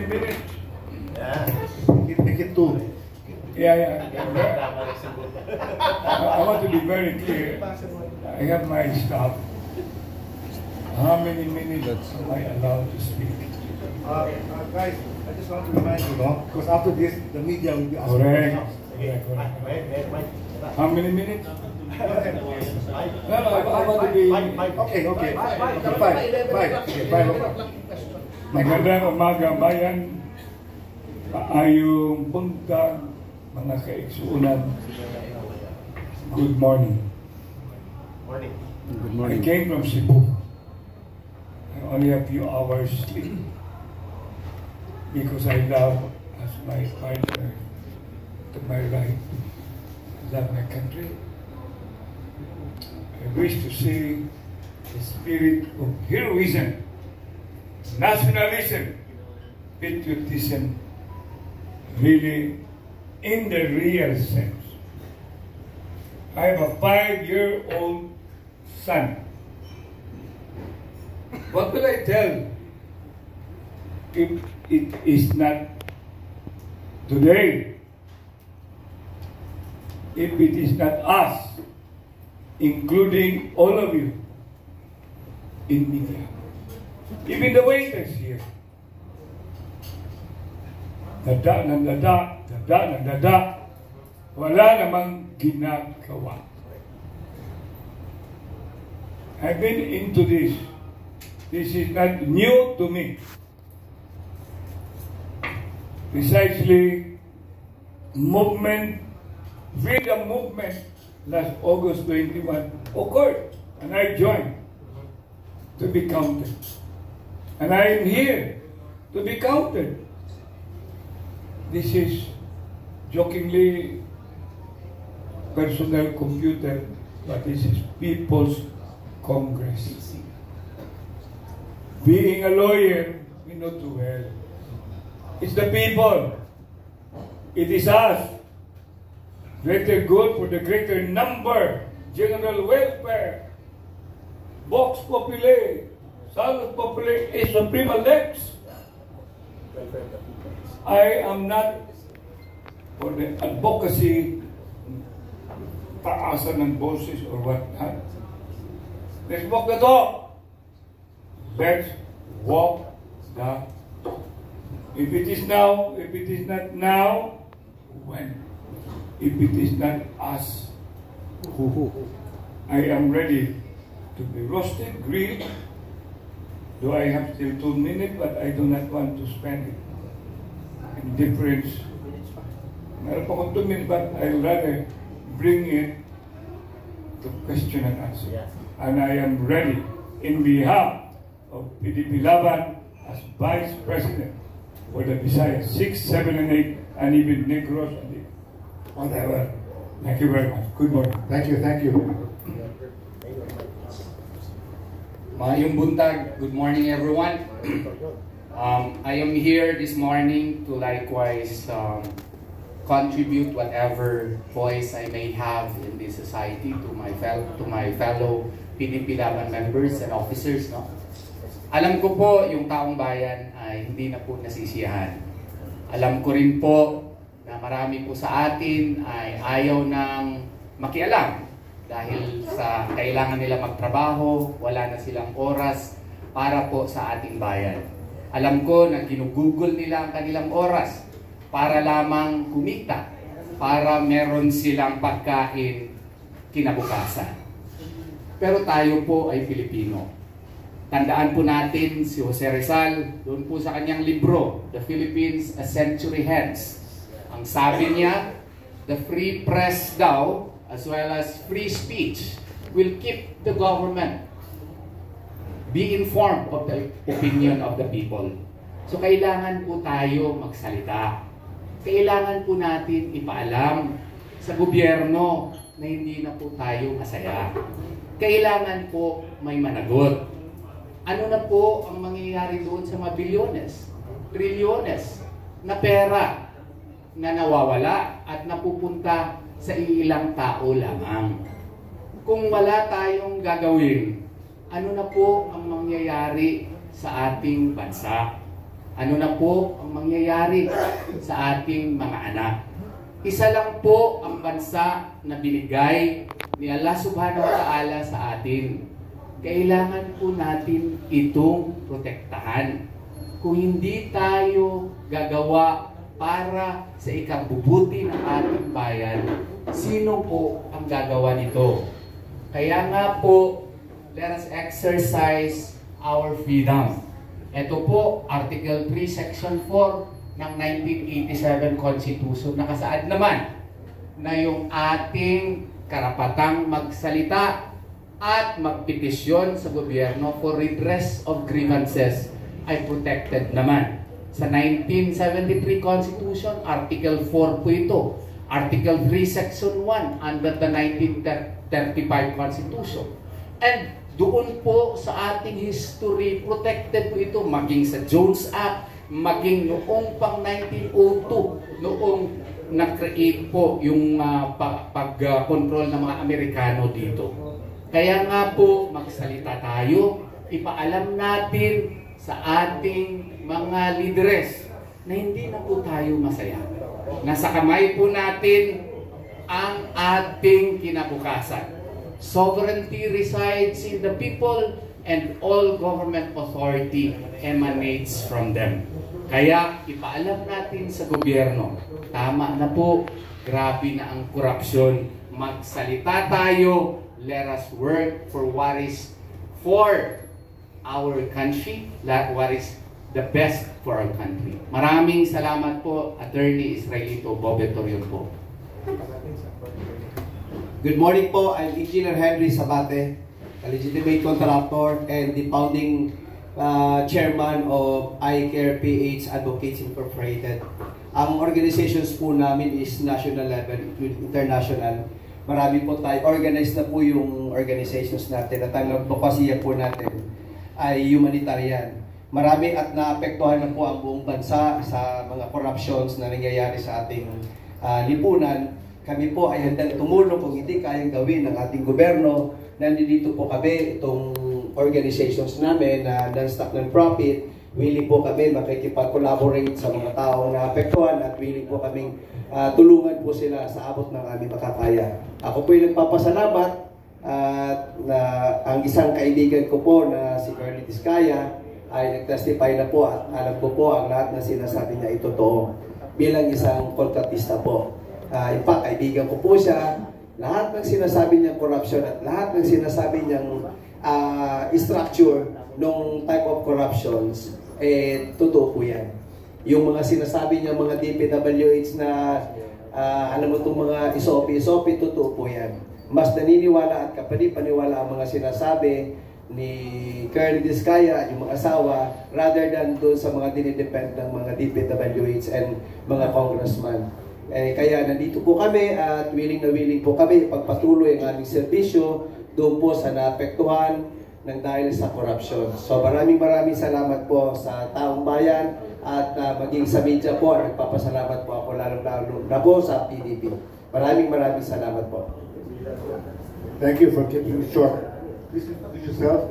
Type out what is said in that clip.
minutes. Yeah. Make it 2. Yeah. I want to be very clear. I have my staff. How many minutes am I allowed to speak? Guys, I just want to remind you, because after this, the media will be asking. Correct. How many minutes? No, I want to be... Okay. 5 o'clock. Magandang umaga, bayan. Maayong buntag, mga kaigsuunan. Good morning. Good I came from Cebu. I only have a few hours sleep because I love, as my partner to my right, I love my country. I wish to see the spirit of heroism, nationalism, patriotism, really in the real sense. I have a 5-year-old son. What will I tell if it is not today? If it is not us, including all of you in media, even the waiters here, dada, wala namang ginagawa. I've been into this. This is not new to me. Precisely, freedom movement, last August 21 occurred, and I joined to be counted. And I am here to be counted. This is jokingly personal computer, but this is People's Congress. Being a lawyer, we know too well. It's the people. It is us. Greater good for the greater number. General welfare. Vox populi. Salus populi is suprema lex. I am not for the advocacy, taasan ng boses or what not. Let's walk the talk. Let's walk the talk. If it is now, if it is not now, when? If it is not us, who? I am ready to be roasted, grilled. Do I have still 2 minutes, but I do not want to spend it in difference. Meron pa akong 2 minutes, but I'd rather bring it to question and answer. And I am ready in behalf of PDP Laban as Vice President for the Visayas 6, 7, and 8, and even Negros and whatever. Thank you very much. Good morning. Thank you. Maayong buntag. Good morning, everyone. I am here this morning to likewise contribute whatever voice I may have in this society to my fellow PDP Laban members and officers. No? Alam ko po yung taong bayan ay hindi na po nasisiyahan. Alam ko rin po na marami po sa atin ay ayaw nang makialam dahil sa kailangan nila magtrabaho, wala na silang oras para po sa ating bayan. Alam ko na ginugugol nila ang kanilang oras para lamang kumita, para meron silang pagkain kinabukasan. Pero tayo po ay Pilipino. Tandaan po natin si Jose Rizal, doon po sa kanyang libro, The Philippines a Century Hence. Ang sabi niya, the free press daw, as well as free speech, will keep the government be informed of the opinion of the people. So kailangan po tayo magsalita. Kailangan po natin ipaalam sa gobyerno na hindi na po tayo masaya. Kailangan po may managot. Ano na po ang mangyayari doon sa mga bilyones, trilyones na pera na nawawala at napupunta sa ilang tao lamang? Kung wala tayong gagawin, ano na po ang mangyayari sa ating bansa? ano na po ang mangyayari sa ating mga anak. Isa lang po ang bansa na binigay ni Allah Subhanahu wa Ta'ala sa atin. Kailangan po natin itong protektahan. Kung hindi tayo gagawa para sa ikabubuti ng ating bayan, sino po ang gagawa nito? Kaya nga po, let us exercise our freedom. Ito po, Article 3, Section 4 ng 1987 Constitution. Nakasaad naman na yung ating karapatang magsalita at magpetisyon sa gobyerno for redress of grievances ay protected naman. Sa 1973 Constitution, Article 4 po ito. Article 3, Section 1 under the 1935 Constitution. And doon po sa ating history, protected po ito maging sa Jones Act, maging noong pang 1902, noong na-create po yung pag-control ng mga Amerikano dito. Kaya nga po, magsalita tayo, ipaalam natin sa ating mga lideres na hindi na po tayo masaya. Nasa kamay po natin ang ating kinabukasan. Sovereignty resides in the people and all government authority emanates from them. Kaya ipaalam natin sa gobyerno, tama na po, grabe na ang korupsyon. Magsalita tayo, let us work for what is for our country, what is the best for our country. Maraming salamat po, Attorney Israelito Bobetorion po. Good morning po, I'm Engineer Henry Sabate, a legitimate contractor and the founding chairman of iCare PH Advocates Incorporated. Ang organizations po namin is national level, international. Marami po tayo, organized na po yung organizations natin at ang advokasya po natin ay humanitarian. Marami at naapektuhan na po ang buong bansa sa mga corruptions na nangyayari sa ating lipunan. Kami po ay handang tumulong kung hindi kayang gawin ng ating gobyerno. Nandito po kami, itong organizations namin na non-stock non-profit. Willing po kami makikipag-collaborate sa mga taong naapektuhan at willing po kaming tulungan po sila sa abot ng aming makakaya. Ako po ay nagpapasalamat at ang isang kaibigan ko po na si Colonel Tiscaya ay nag-testify na po at alam ko po ang lahat na sinasabi niya ay totoo bilang isang kontratista po. In fact, kaibigan ko po siya. Lahat ng sinasabi niyang corruption at lahat ng sinasabi niyang structure ng type of corruptions, totoo po yan. Yung mga sinasabi niyang mga DPWH na alam mo itong mga isopi, totoo po yan. Mas naniniwala at kapani-paniwala ang mga sinasabi ni Colonel Tiscaya, yung mga asawa, rather than doon sa mga dinidepend ng mga DPWH and mga congressman. Kaya nandito po kami at willing na willing po kami ipagpatuloy ang aming serbisyo doon po sa naapektuhan ng dahil sa corruption. So maraming salamat po sa taong bayan at maging sa media po, nagpapasalamat po ako lalo na po sa PDP. Maraming salamat po. Thank you for keeping it short. Please introduce yourself.